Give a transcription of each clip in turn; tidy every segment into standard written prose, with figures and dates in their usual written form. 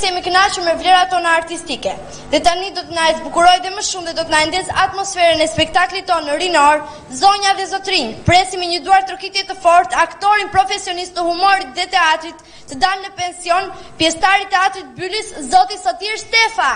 Jemi kënaqur me vlerat tona artistike. Dhe tani do të na zbukurojë dhe më shumë dhe do të na ndez atmosferën e spektaklit tonë rinor, zonja dhe zotrinj. Presim me një duar trokitje të fortë aktorin profesionist të humorit dhe teatrit, të dalë në pension, pjesëtari i teatrit Bylis, zoti Sotir Stefa.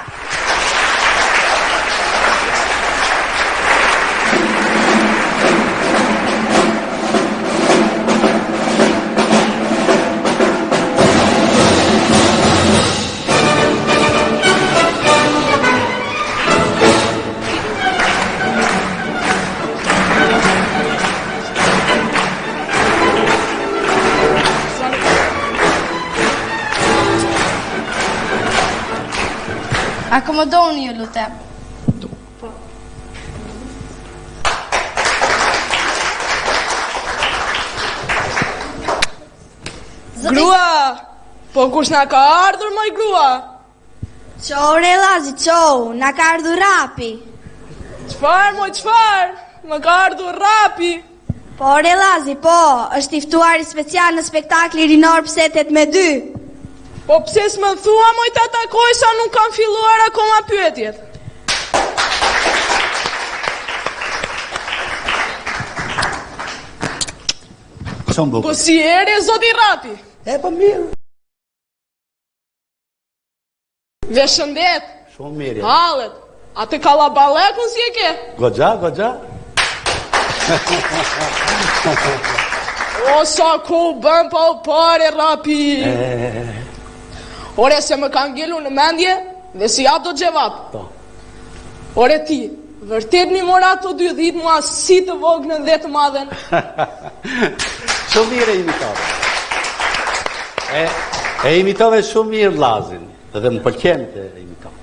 Akomodoni ju lutem. Grua! Po kush na ka ardhur moj grua? Qo re Lazi, qo, na ka ardhur Rapi. Qfar moj qfar? Më ka ardhur Rapi. Po re Lazi, po, është i ftuari special në spektakli rinor pse 8-2. Po pse s'më thua moj ta takoj sa nuk kam filluar akoma pyetjet? Po si ere zoti Rapi? E po mirë. Dhe shëndet? Shumë mirë. Hallet, a të kalabalekun si e ke? Goxha. O sa ku bën pa u pare Rapi. Ore se më kanë ngelur në mendje dhe si jap do gjevap. Ore ti, vërtet një mora ato 2 ditë mua si të vognën dhe të madhen. Shumë mirë e imitove. E imitove shumë mirë Lazin, dhe më pëlqen të imitove.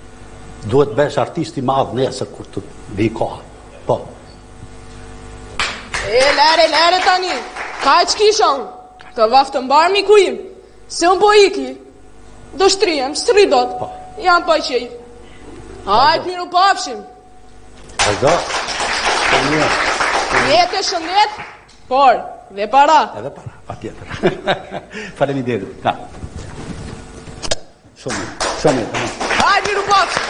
Duhet besh artisti madh nesër kur të vi koha. Po. Lere tani, ka e qkishon, të vaftë mbar miku im, se unë po iki, do shtrijem, stridot, jam pa qej. Hajt miru pafshim. Vazhdo, shumë mirë. Jetë e shëndet, por, dhe para. Edhe para, pa tjetër. Faleminderit. Shumë mirë. Hajt miru pafshim.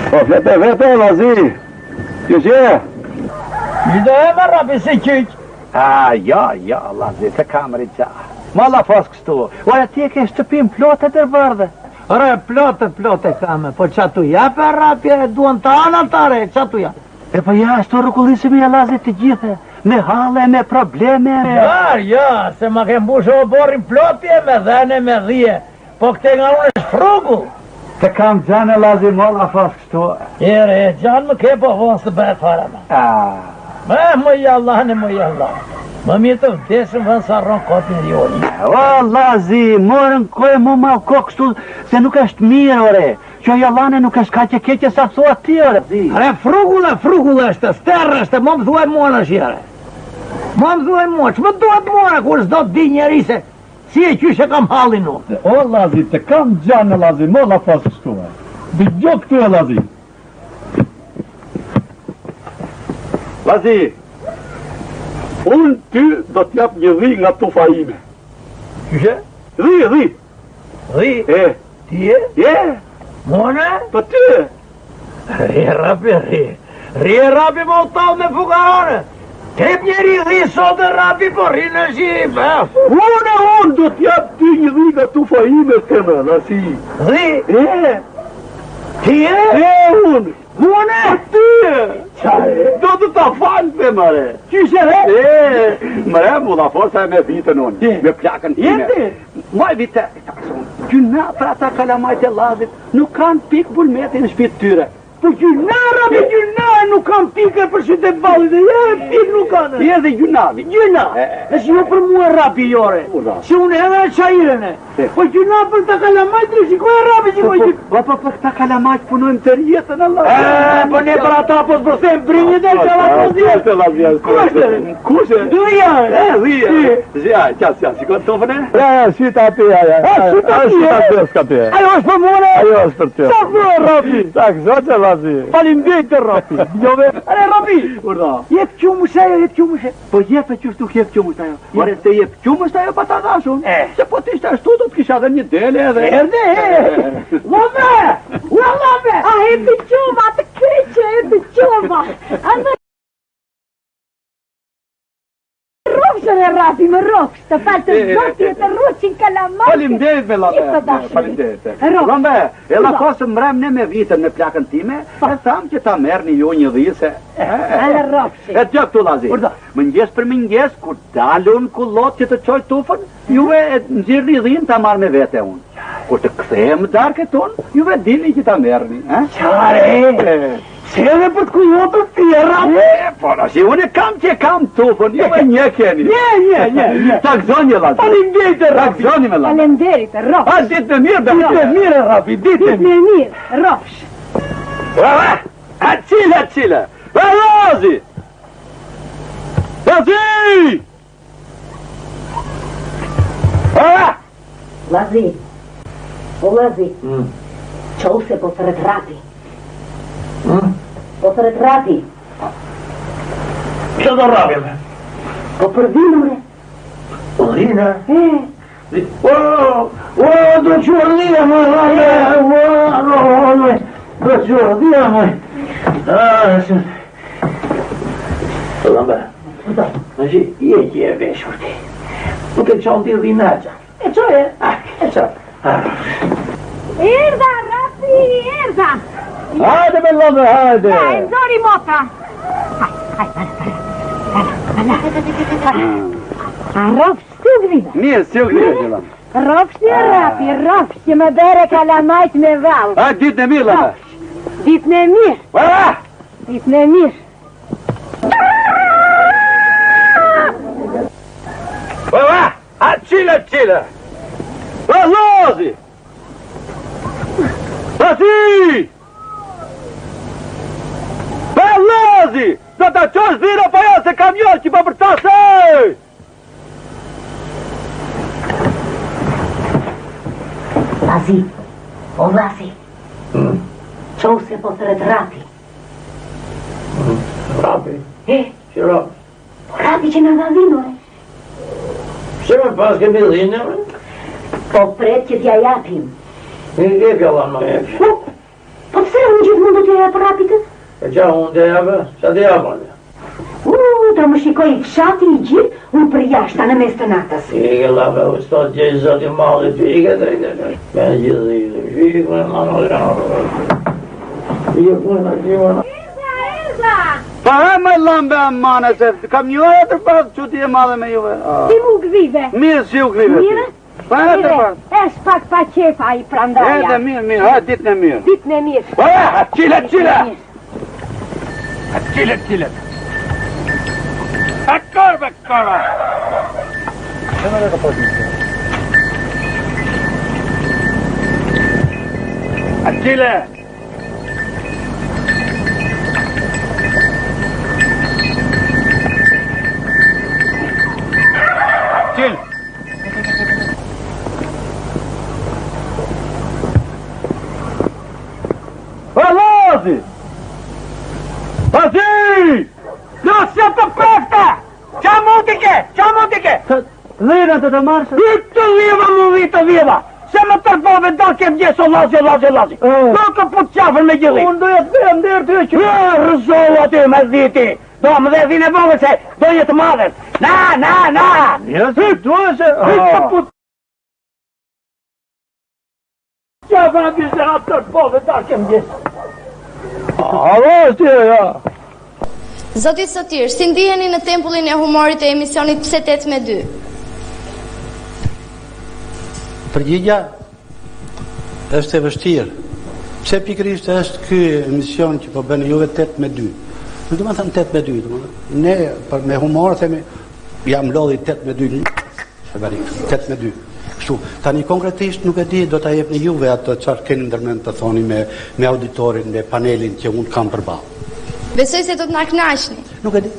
Po vete, Lazi. Ju që? I do e më Rapi si qyq. Ja, Lazi, të kamëri qa. Ma la fos kështu. Ora ti e ke shtëpim plotet e vërdhe. Ora, plote kame, po që atu jape Rapi e duan të anantare, që atu jape. E po ja, shto rëkullisimi e Lazi të gjithë, me hale, me probleme. Ja, se ma ke mbushë o borin plotje me dhene me dhije, po këte nga unë është frugu. Të kam gjanë e Lazi, ma la fos kështu. Ere, gjanë më ke po vonë së bëhet fara ma. Më jallane, më jallane. Më mirë të vdeshëm vënë sa rronë kotin rjoli. O, Lazi, morën kohë mu ma kohë kështu, se nuk është mirë, ore. Që jallane nuk është ka që keqe sa thua ti, ore. Are, frugulle është, sterë është, më më thuaj mua në shjere. Më thuaj mua, që më duhet mua, kur s'do të di njeri se si e qyshe kam halin unë. O, Lazi, të kam gjanë e Lazi, mo la fasë kështu, e. Dë këtu e Lazi. Lazi, unë ty do t'jap një dhi nga tufa ime. Qyshe? Dhi. Dhi? Ti e? Mone? Po ty e. Ri Rapi më u talë me fukarone. Tep njeri dhi sot e Rapi, po ri në shqip. Unë do t'jap ty një dhi nga tufa ime, teme, Lazi. Dhi? Ti e? Unë. Mone? Ty e. Do të ta falë, dhe mare. Qyshe re? Mre, mu la forsa e me vitën unë, me plakën time. Maj vite, gjyna për ata kalamajt e Lazit, nuk kanë pikë bulmeti në shpitë tyre. Po gjuna, nuk kam pikër për qytet ballit dhe pikë nuk kanë. Je dhe gjunavi. Gjuna, e si jo për mua rapi jore, si unë edhe e qajrene. Po gjuna për ta kalamajt, shikoj rapi, shikoj gjuna. Po për ta kalamajt punojmë të rjetën, Allah. Po ne për ata po s'përthem brinjët e që la pozit. Kushe? Dhja. Zja, qasja, shikoj të tofën e? Syta aty, Ajo është për mua. Ajo është për ty. Sa për rapi. Tak, zote lazi. Faleminderit rapi. Jove. Are rapi. Urda. Jep qumësh ajo, Po jepe që shtu jep qumësht ajo. Ore se jep qumësht ajo pa ta dashun. Se po t'ishte ashtu do t'kisha dhe një dele edhe. Erde. Love. A hepi quma, të keqe, hepi quma. Rofshën e rapi me rofsh, të falë të zoti e të rruqin kalamajt. Faleminderit me lambe. Faleminderit. Lambe, e la kosë mrem ne me vitën me plakën time, e tham që ta merrni ju një dhise. Ale rofshi. E të këtu lazi. Mëngjes për mëngjes, kur dalun kullot që të qoj tufën, juve nxirni dhinë ta marrë me vete unë. Kur të kthehem darkët unë, juve dini që ta merrni. Qare, se edhe për të kullotën tjera. Po, nësi, unë kam tufën, juve një keni. Një. Ta gëzoni, lazi. Faleminderit Ta rapi. gëzoni me lazi. Falenderit, rofsh. A, ditë në mirë, Ditë e mirë rapi, ditë e mirë. Me mirë, rofsh. A qile. A lazi. Lazi. Lazi. O Lazi. Qo se po të retrati. Po të retrati. Që do rapi me? Po për vinure. Po dhina. Do qërdia me rapi. Do qërdia me. Lambe. Në që je që e veshur ti. Nuk e qonë t'i dhinaqa. E qoj e? Erda, rapi, erda. Hajde me lambe, hajde. Haj, zori mota. A rofsh të gvive. Mirë, si u këtë që lamë. Rofsh të rapi, rofsh që më bere kalamajt me valë. A, ditë në mirë, lamë. Ditë në mirë. Ditë në mirë. A, qile. A, lazi. A, ti. A, lazi. Do të qosh dhira pa jo se kam jo që pa për ta se. Lazi, o Lazi. Qo se po të retrati. Rapi. Që rapi? Rapi që në dhavinore. Pse me pas kemi dhine? Po pret që t'ja japim. E pjallan më e pjë. Po pse unë gjithë mundu t'ja japë rapitës? E qa unë të japë? Qa të japë? Do më shikoj fshati I gjithë, unë për jashta në mes të natës. Ike lape, u stot gjejë zoti malli të ike të ike. Me gjithë ike, ike me mano janë. Ike me gjithë. Pa e me lambe amane, se kam një e të pas që ti e madhe me juve. Si mu gvive? Mirë, si u krive. Mirë? Pa e të pas. Esh pak pa qefa I prandaja. Edhe mirë, ha, ditë në mirë. Ditë në mirë. Ha, qile. Qile. A korbe. A qile. Qile. Lazi! No, se të prefta! Qa mund t'i ke? Dhira të marrë. Të viva! Se më tërbove do kem gjeso lazi. Do të put qafën me gjithi. Unë do jetë dhe ndërë ty që... Rëzohu aty me dhiti. Do më dhe dhine vogë se do jetë madhen. Na! Njësë, duhe se... Të put qafën aty se atë tërbove do kem gjeso. Ja. Zoti Sotir, si ndiheni në tempullin e humorit e emisionit Pse 8-2? Përgjigja është e vështirë. Pse pikërisht është ky emision që po bën juve 8-2. Nuk do të them 8-2, domethënë ne me humor themi jam lodhi 8-2. Çfarë 8-2. Kështu, tani konkretisht nuk e di, do ta jepni juve atë çfarë keni ndërmend të thoni me auditorin, me panelin që unë kam përballë. Besoj se do të na kënaqni. Nuk e di.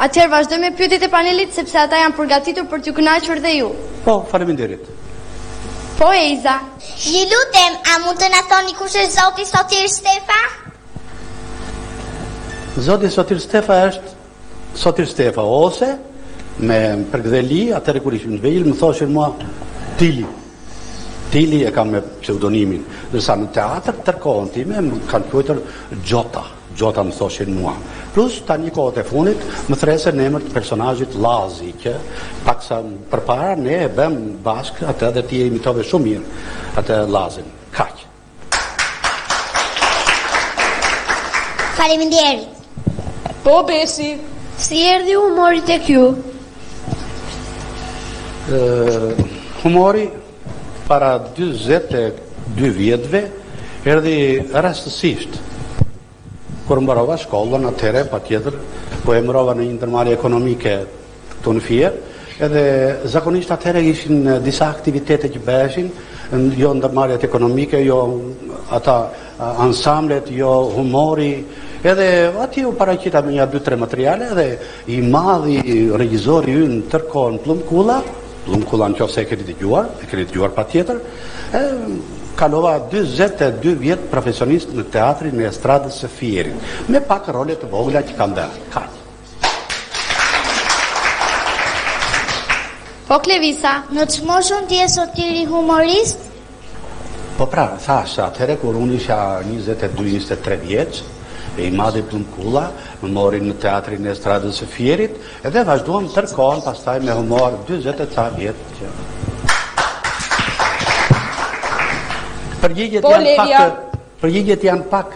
Atëherë vazhdojmë me pyetjet e panelit sepse ata janë përgatitur për t'ju kënaqur dhe ju. Po, faleminderit. Po Eiza. Ju lutem, a mund të na thoni kush është zoti Sotir Stefa? Zoti Sotir Stefa është Sotir Stefa ose me përgdheli, atëherë kur ishim të vegjël më thoshin mua Tili. Tili e kam me pseudonimin, ndërsa në teatr tërkohën time më kanë quajtur Gjota. Gjota më thoshin mua. Plus tani kohët e fundit më thresën në emër të personazhit Lazi, që paksa përpara ne e bëm bashkë atë dhe ti e imitove shumë mirë atë Lazin. Kaq. Faleminderit. Po Besi, Si erdhi humori tek ju? Humori para 22 vjetëve erdhi rastësisht. Kur mbarova shkollën atëherë patjetër po e mbarova në një ndërmarrje ekonomike këtu në Fier, edhe zakonisht atëherë ishin disa aktivitete që bëheshin, jo ndërmarrjet ekonomike, jo ata ansamblet, jo humori. Edhe ati u paraqita me një 2-3 materiale dhe i madhi regjizori ynë tërkohën Plumkulla nëse e keni dëgjuar patjetër, kalova 22 vjet profesionist në teatrin e estradës së Fierit, me pak role të vogla që kam bërë. Kaq. Po Klevisa. Në çmoshën ti je Sotiri humorist? Po pra, thash, atëherë kur unë isha 22-23 vjeç, e i madhi Plumkulla, më mori në teatrin e estradës së Fierit, edhe vazhduam tërkohën pastaj me humor 20 ca vjet që përgjigjet janë pak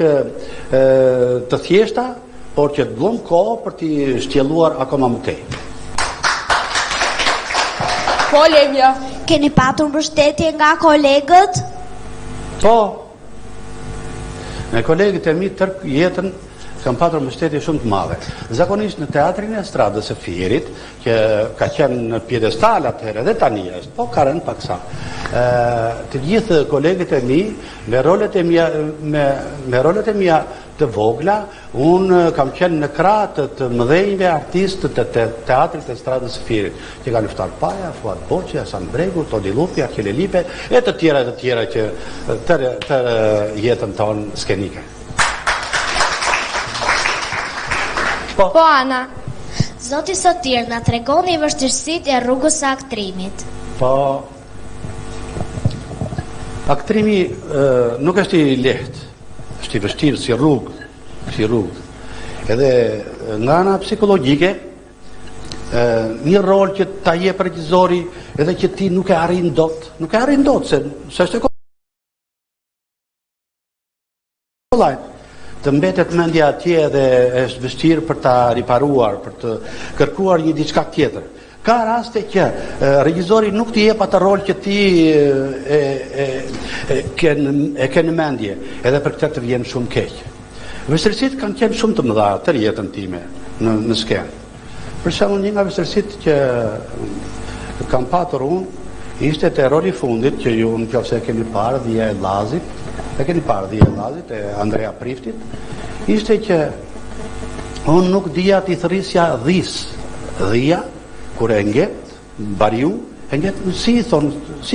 të thjeshta, por që të blum kohë për t'i shtjelluar akoma më tej. po Levja. Keni patur mbështetje nga kolegët? Po, me kolegët e mi tërë jetën kam patur mbështetje shumë të madhe. Zakonisht në teatrin e estradës së Fierit, që ka qenë në pjedestal atëherë dhe tani është, po ka rënë paksa. Të gjithë kolegët e mi me rolet e mia të vogla, unë kam qenë në krah të mëdhenjve artistë të teatrit e estradës së Fierit, që kanë Ftar Paja, Fuad Boçi, Hasan Bregu, Todi Lupi, Akile Lipe e të tjera që tërë jetën tonë skenike. Po Ana. Zoti Sotir, na tregoni vështirësitë e rrugës së aktrimit. Po, aktrimi nuk është i lehtë, është i vështirë si rrugë. Edhe nga ana psikologjike, një rol që ta jep regjizori edhe që ti nuk e arrin dot, se është e kollaj. Të mbetet mendja atje dhe është vështirë për ta riparuar, për të kërkuar një diçka tjetër. Ka raste që regjizori nuk t'i jep atë rol që ti e ke në mendje, edhe për këtë të vjen shumë keq. Vështirësitë kanë qenë shumë të mëdha tërë jetën time në skenë. Për shembull, një nga vështirësitë që kam patur unë ishte te roli i fundit që ju nëse e keni parë Dhia e Llazit, e Andrea Priftit, ishte që unë nuk dija t'i thërrisja dhia, kur e nget, bariu, e nget, si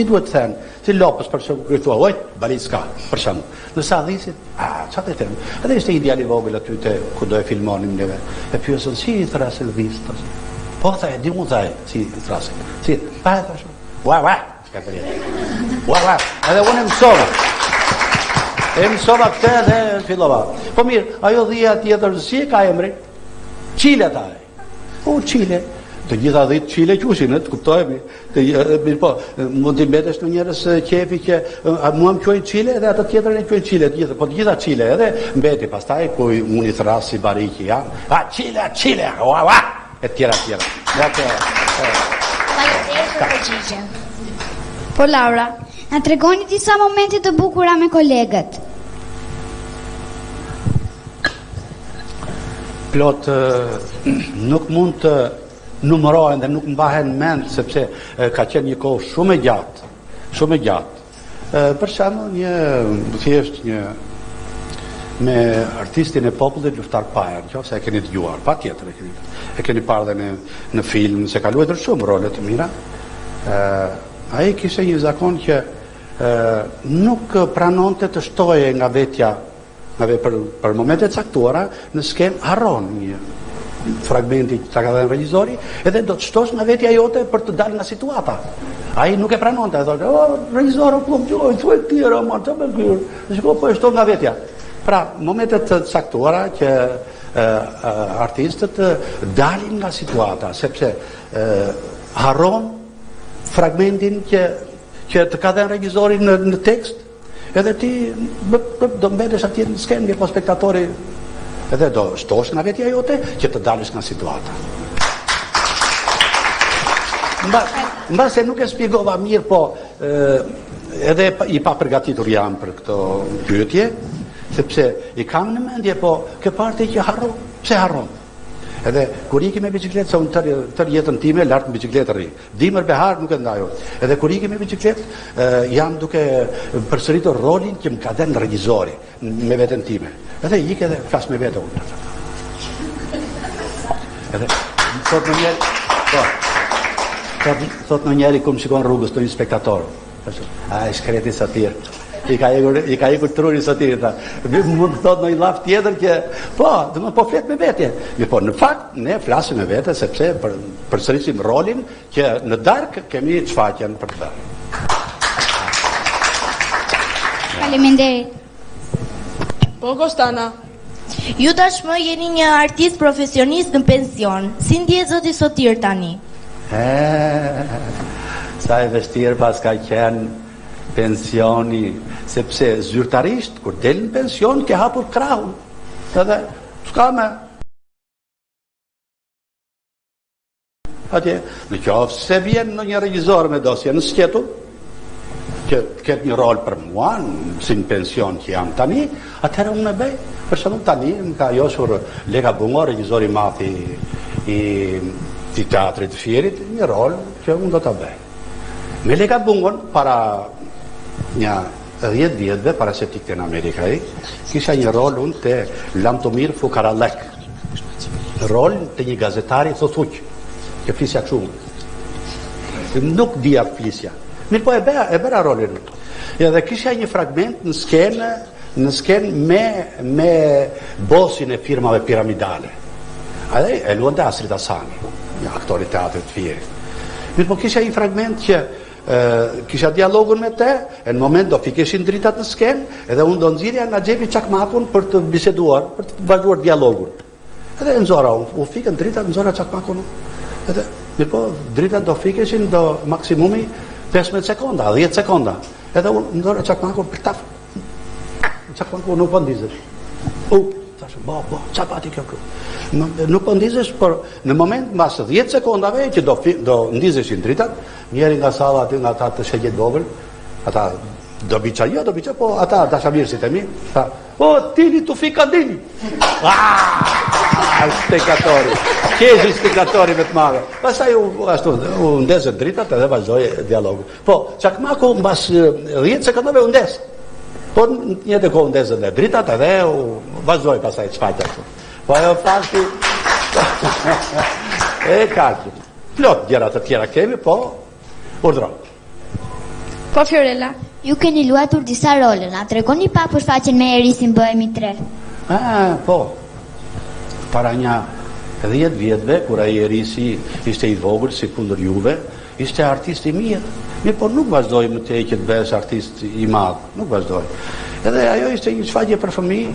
duhet të thënë, si lopës për shumë kërtua, ojt, bari s'ka, për shumë. Nësa dhisit, qa të them, edhe ishte ideali vogël aty të ku do e filmonim neve, e pyesën, si i thrasin dhisë, po thaj, di mu thaj, si i thrasin, si, pa e thashë, ua, s'ka për jetë, edhe unë e mësova këtë dhe fillova. Po mirë, ajo dhia tjetër, si e ka emri? Qile ta e. O, Qile. Të gjitha dhitë Qile qushin, të kuptojemi. Po, mund t'i mbetesh në njërës qefi që mua më qojnë Qile edhe atë tjetër e qojnë Qile. Po të gjitha Qile edhe mbeti. Pastaj, ku unë i thras si bariki, ja. Qile, ua, e tjera. Faleminderit për përgjigjen. Po Laura, na tregoni disa momente të bukura me kolegët. Plot nuk mund të numërohen dhe nuk mbahen mend sepse ka qenë një kohë shumë e gjatë. Për shembull thjesht një me artistin e popullit Luftar Paja, nëse e keni dëgjuar, patjetër e keni parë dhe në film, se ka luajtur shumë role të mira. Ai kishte një zakon që nuk pranonte të shtoje nga vetja për momente caktuara në skenë, harron një fragmenti që ta ka dhënë regjizori, edhe do të shtosh nga vetja jote për të dalë nga situata. Ai nuk e pranonte, ai thotë, regjizor, po gjoj, thuaj tjera, ma të më gërë, shiko, po e shto nga vetja. Pra, momentet të caktuara që artistët dalin nga situata, sepse harron fragmentin që të ka dhënë regjizori në tekst, edhe ti do mbetesh atje në skenë, mirë po spektatori edhe do shtosh nga vetja jote që të dalësh nga situata. Mbase nuk e shpjegova mirë, po edhe i pa përgatitur jam për këto pyetje, sepse i kam në mendje, po kjo parti që harron, pse harron? Edhe kur iki me bicikletë, se unë tër jetën time lart në bicikletë rri. Dimër behar nuk e ndajo. Edhe kur iki me bicikletë, jam duke përsëritur rolin që më ka dhënë regjizori me veten time. Edhe ik edhe flas me vete unë. Edhe thot në njeri, thot në njeri kur më shikon rrugës të një spektator. A e shkreti satir. I ka ikur truri satir, tha. Mund të thot në një laf tjetër që po flet me vetje. Po në fakt ne flasim me vete sepse përsërisim rolin që në darkë kemi çfaqen për këtë. Faleminderit. Po Kostana. Ju tashmë jeni një artist profesionist në pension. Si ndjehet zoti Sotir tani? Sa e vështirë pas ka qenë pensioni, sepse zyrtarisht kur del në pension ke hapur krahun. Edhe s'ka me. Atje, në qoftë se vjen në një regjizor me dosje në sketu, që ketë një rol për mua, si në pension që jam tani, atëherë unë e bëj. Për shembull tani më ka joshur Leka Bungo, regjizori i madh i teatrit të Fierit, një rol që unë do ta bëj. Me Leka Bungon para një 10 vjetëve, para se tikte në Amerikaj, kisha një rol unë të Lamtomir Fukarallek. Rol të një gazetari thothuq, që flisja kështu. Nuk dhja flisja. Mirë po e bëra rolin. Dhe kisha një fragment në skenë me bosin e firmave piramidale. Edhe e luante Astrid Asani, një aktori teatrit të Fierit. Mirë po kisha një fragment që kisha dialogun me te, e në moment do fikeshin dritat në skenë, edhe unë do nëzirja nga xhepi çakmakun për të biseduar, për të vazhduar dialogun. Edhe nëzora, u fikën dritat, nëzora çakmakun. Edhe, mirë po, dritat do fikeshin do maksimumi 15 sekonda, 10 sekonda. Edhe unë nëzora çakmakun për taf. Çakmakun nuk po ndizesh. Qa pati kjo kërë? Nuk po ndizesh, por në moment mbas 10 sekondave që do ndizeshin dritat, njeri nga sala aty nga ata të shegjet vogël, ata do biqa, po ata dashamirësit e mi, tha, tili tu fika dini. Stekatori, qeshi stekatori me të madhe. Pastaj u ndezën dritat edhe vazhdoj dialogu. Po, Çakmaku mbas 10 sekondave u ndez. Po një të kohë ndezën dhe dritat edhe u vazhdoj pasaj çfaqja këtu. Po ajo fakti e kaqë. Plot gjëra të tjera kemi, po urdhro. Po Fiorella, ju keni luajtur disa role, na tregoni pak për shfaqjen me Erisin Bëhemi 3. Po. Para një 10 vjetëve, kur ai Erisi ishte i vogël si kundër juve, ishte artist i mirë. Mirë, po nuk vazhdoj më tej që të bëhesh artist i madh, nuk vazhdoj. Edhe ajo ishte një shfaqje për fëmijë,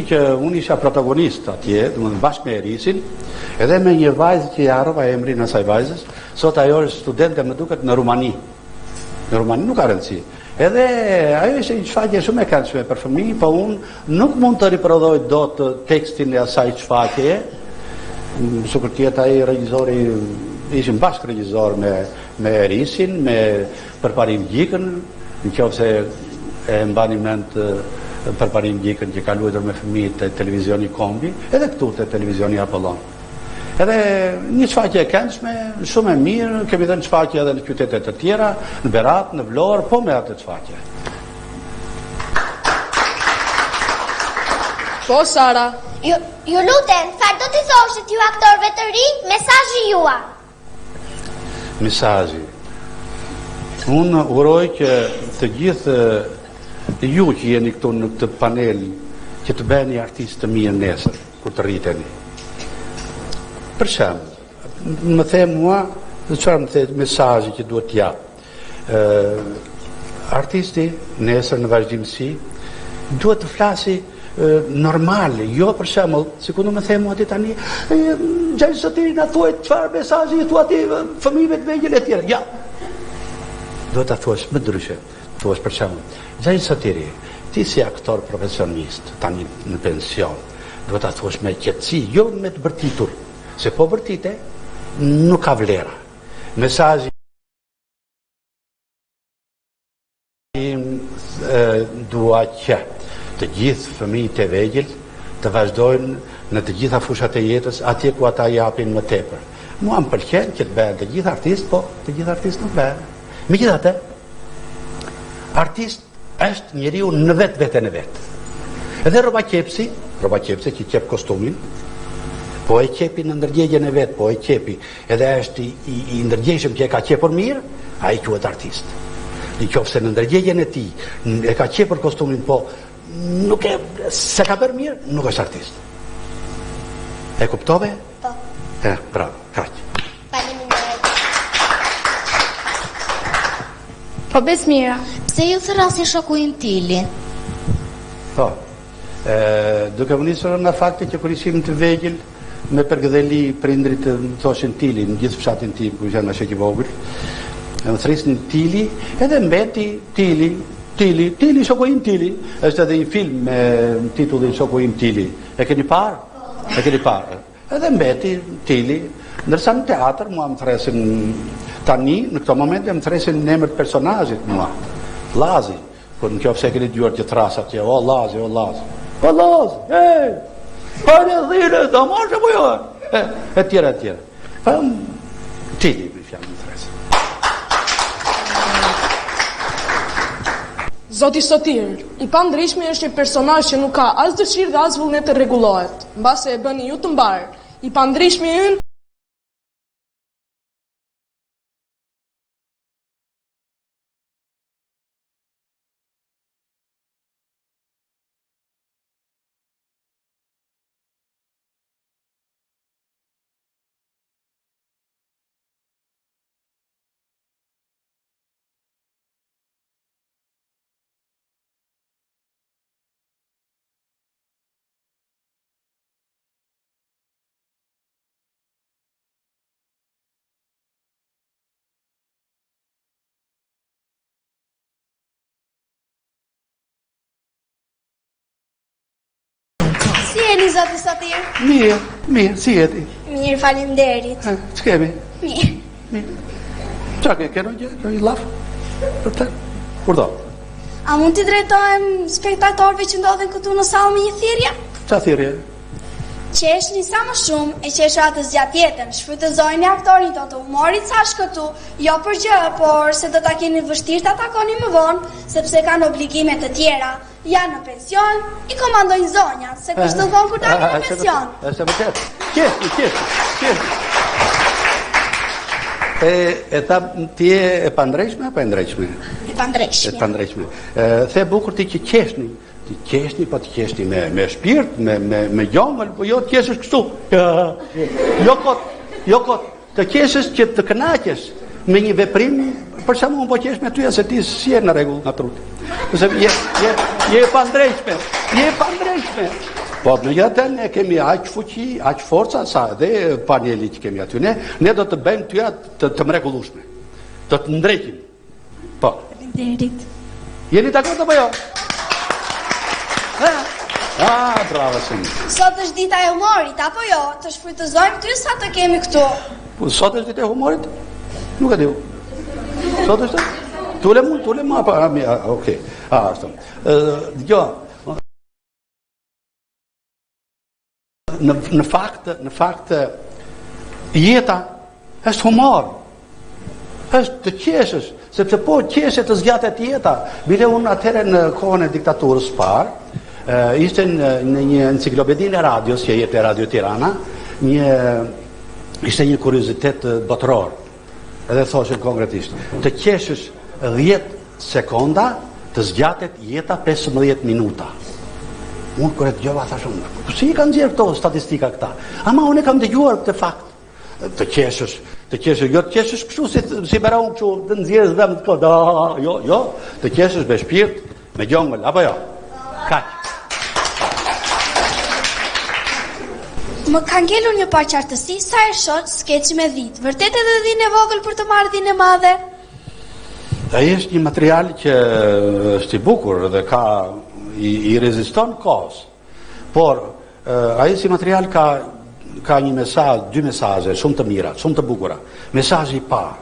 që unë isha protagonist atje, domethënë bashkë me Erisin, edhe me një vajzë që harrova emrin e asaj vajzës, sot ajo është studente më duket në Rumani. Në Rumani nuk ka rëndësi. Edhe ajo ishte një shfaqje shumë e këndshme për fëmijë, po unë nuk mund të riprodhoj dot tekstin e asaj shfaqjeje. Sikur të jetë ai regjizori, ishim bashkë regjizor me me Erisin, me përparim gjikën, në qoftë se e mbani mend përparim gjikën që ka luajtur me fëmijët të televizioni Kombi, edhe këtu të televizioni Apollon. Edhe një shfaqje e këndshme, shumë e mirë, kemi dhënë shfaqje edhe në qytete të tjera, në Berat, në Vlorë, po me atë shfaqje. Po, Sara. Ju lutem, farë do t'i thoshit ju aktorëve të ri, mesazhi jua. Mesazhi. Unë uroj që të gjithë ju që jeni këtu në këtë panel, që të bëheni artistë të mirë nesër, kur të rriteni. Për shembull, më them mua, çfarë më the mesazhi që duhet t'jap. Artisti nesër në vazhdimsi duhet të flasi normale, jo për shembull, sikur më them mua ti tani, gjaj sotiri na thuaj çfarë mesazhi thua ti fëmijëve të vegjël e tjerë. Ja. Do ta thuash më ndryshe. Thuash për shembull, gjaj sotiri, ti si aktor profesionist, tani në pension, do ta thuash me qetësi, jo me të bërtitur, se po bërtite nuk ka vlera. Mesazhi dua që të gjithë fëmijët e vegjël të vazhdojnë në të gjitha fushat e jetës atje ku ata japin më tepër. Mua më pëlqen që të bëhen të gjithë artist, po të gjithë artist nuk bëhen. Megjithatë, artist është njeriu në veten e vet. Edhe Roba Qepsi që qep kostumin, po e qepi në ndërgjegjen e vet, po e qepi, edhe është i ndërgjegjshëm që e ka qepur mirë, ai quhet artist. Nëse në ndërgjegjen e tij e ka qepur kostumin, po nuk e se ka bërë mirë, nuk është artist. E kuptove? Po. Bravo, kaq. Faleminderit. Po Besmira, Pse ju thërrasin shoku im Tili? Po. Duke u nisur nga fakti që kur ishim të vegjël me përgëdheli prindrit më thoshin Tili në gjithë fshatin tim ku isha shek i vogël. Më thrisnin Tili, edhe mbeti Tili, shoku im Tili. Është edhe një film me titullin Shoku im Tili. E keni parë? E keni parë. Edhe mbeti Tili, ndërsa në teatr mua më thresin tani, në këto momente më thresin në emër të personazhit mua. Lazi, kur nëse e keni dëgjuar që thrasat që o Lazi, hey! Hajde dhire, do marrë apo jo? E tjera. Tili më fjalë më thresin. Zoti Sotir, i pandrishmi është një personazh që nuk ka as dëshirë dhe as vullnet të rregullohet. Mbase e bëni ju të mbar. I pandrishmi ynë si jeni zoti Sotir? Mirë, si jeti? Mirë, faleminderit. Ç'kemi? Mirë. Qa ke në gjë? Në një laf? Për të? Kur do? A mund t'i drejtohem spektatorëve që ndodhen këtu në sallë me një thirrje? Qa thirrje? Qeshni sa më shumë e qeshatës gjatë jetën, shfrytëzojni aktorin të humorit sa shkëtu, jo për gjë, por se do ta keni vështirë ta takoni më vonë, sepse kanë obligime të tjera. Janë në pension, i komandojnë zonja, se kështë të thonë kur tani në pension. Është e vërtet. Qeshni. E ta ti e pandrejshme apo e ndrejshme? E pandrejshme. E pandrejshme. The bukur ti që qeshni. Ti qeshni, po ti qeshni me shpirt, me gjomël, po jo të qeshësh kështu. Jo kot. Të qeshësh që të kënaqesh me një veprim, për shembull po qesh me tyja se ti si je në rregull nga truti. Se je pandrejshme. Po në jetën ne kemi aq fuqi, aq forca sa edhe paneli që kemi aty. Ne do të bëjmë tyja të mrekullueshme. Do të ndreqim. Po. Faleminderit. Jeni dakord apo jo? Bravo shumë. Sot është dita e humorit, apo jo? Të shfrytëzojmë ty sa të kemi këtu. Po sot është dita e humorit? Nuk e di. Sot është? Tule më pa, okay. Ashtu. Dgjoj. Në fakt jeta është humor. Është të qeshësh, sepse po qeshe të zgjatet jeta. Bile unë atëherë në kohën e diktaturës parë, ishte në një enciklopedi e radios që jepte Radio Tirana, ishte një kuriozitet botëror. Edhe thoshin konkretisht, të qeshësh 10 sekonda, të zgjatet jeta 15 minuta. Unë kërë të gjova thashun, si i kanë gjerë këto statistika këta? Ama unë e kam dëgjuar këtë fakt. Të qeshësh, jo të qeshësh kështu si bëra unë kështu, të nëzirës dhe më të këto, jo, të qeshësh me shpirt, me gjongël, apo jo? Kaq. Më ka ngelur një paqartësi sa e shoh skeçi me dhitë. Vërtet edhe dhinë e vogël për të marrë dhinë e madhe? Ai është një material që është i bukur dhe i reziston kohës. Por ai si material ka një mesazh, 2 mesazhe shumë të mira, shumë të bukura. Mesazhi i parë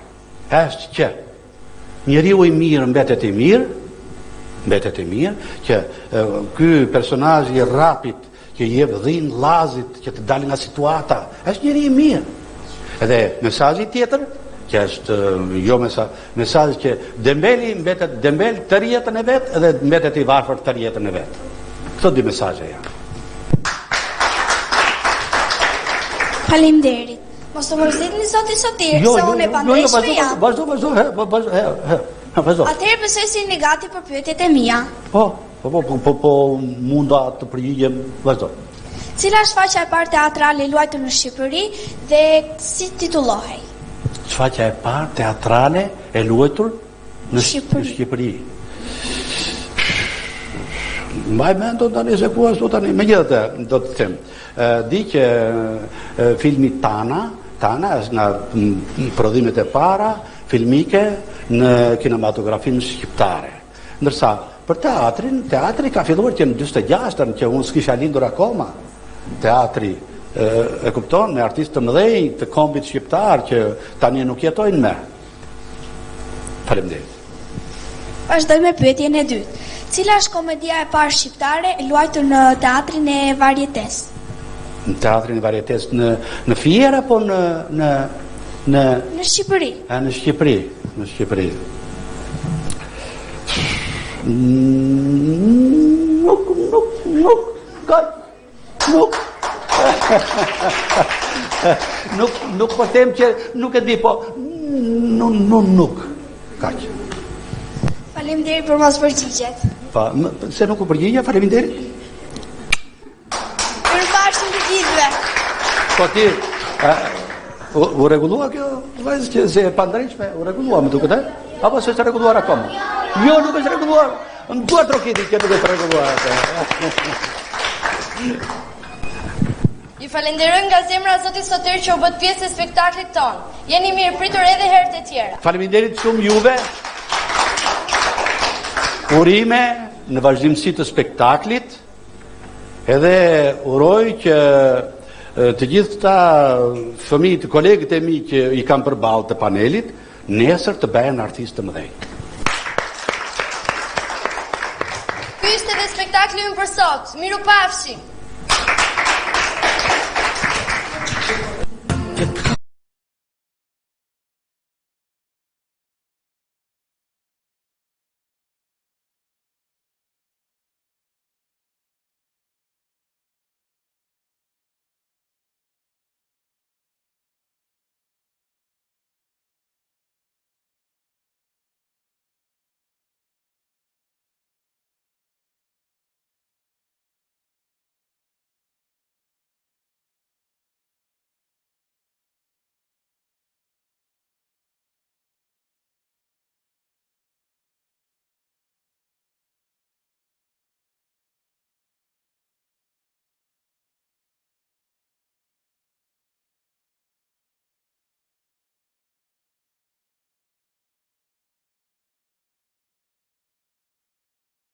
është që njeriu i mirë mbetet i mirë, që ky personazh i rapit që jep dhinë llazit që të dalë nga situata, është njeri i mirë. Edhe mesazhi tjetër, që është mesazhi që Dembeli mbetet Dembel të rjetën e vet edhe mbetet i varfër të rjetën e vet. Këto 2 mesazhe janë. Faleminderit. Mos të mërzitni zoti Sotir, se unë e pandrejshme jam. Vazhdo. Atëherë besoj se jeni gati për pyetjet e mia. Po munda të përgjigjem, vazhdo. Cila është faqja e parë teatrale e luajtur në Shqipëri dhe si titullohej? Faqja e parë teatrale e luajtur në Shqipëri. Mbaj mendo tani se ku ashtu tani, megjithatë do të them. Di që filmi Tana është nga prodhimet e para filmike në kinematografinë shqiptare. Ndërsa për teatri ka filluar që në 46-ën që unë s'kisha lindur akoma. Teatri e kupton me artistë të mëdhej të kombit shqiptar që tani nuk jetojnë me. Faleminderit. Vazhdoj me pyetjen e dytë. Cila është komedia e parë shqiptare e luajtur në teatrin e varietes? Në teatrin e varietes në Fier apo në Shqipëri? Në Shqipëri. Nuk po them që nuk e di, po nuk. Kaq. Faleminderit për mos përgjigjet. Se nuk u përgjigja, faleminderit. Mirëmbajtje të gjithëve. Po ti u rregullua kjo vajzë që se e pandrejshme, u rregullua më duket, apo s'është rregulluar akoma? Jo, nuk është rregulluar. Në duhet rokiti që nuk është rregulluar. Ju falenderoj nga zemra zoti Sotir që u bët pjesë e spektaklit ton. Jeni mirë pritur edhe herët e tjera. Faleminderit shumë juve. Urime në vazhdimsi të spektaklit. Edhe uroj që të gjithë këta fëmijë të kolegët e mi që i kam përballë të panelit, nesër të bëhen artistë të mëdhenj. Ky ishte edhe spektakli ynë për sot. Miru pafshim.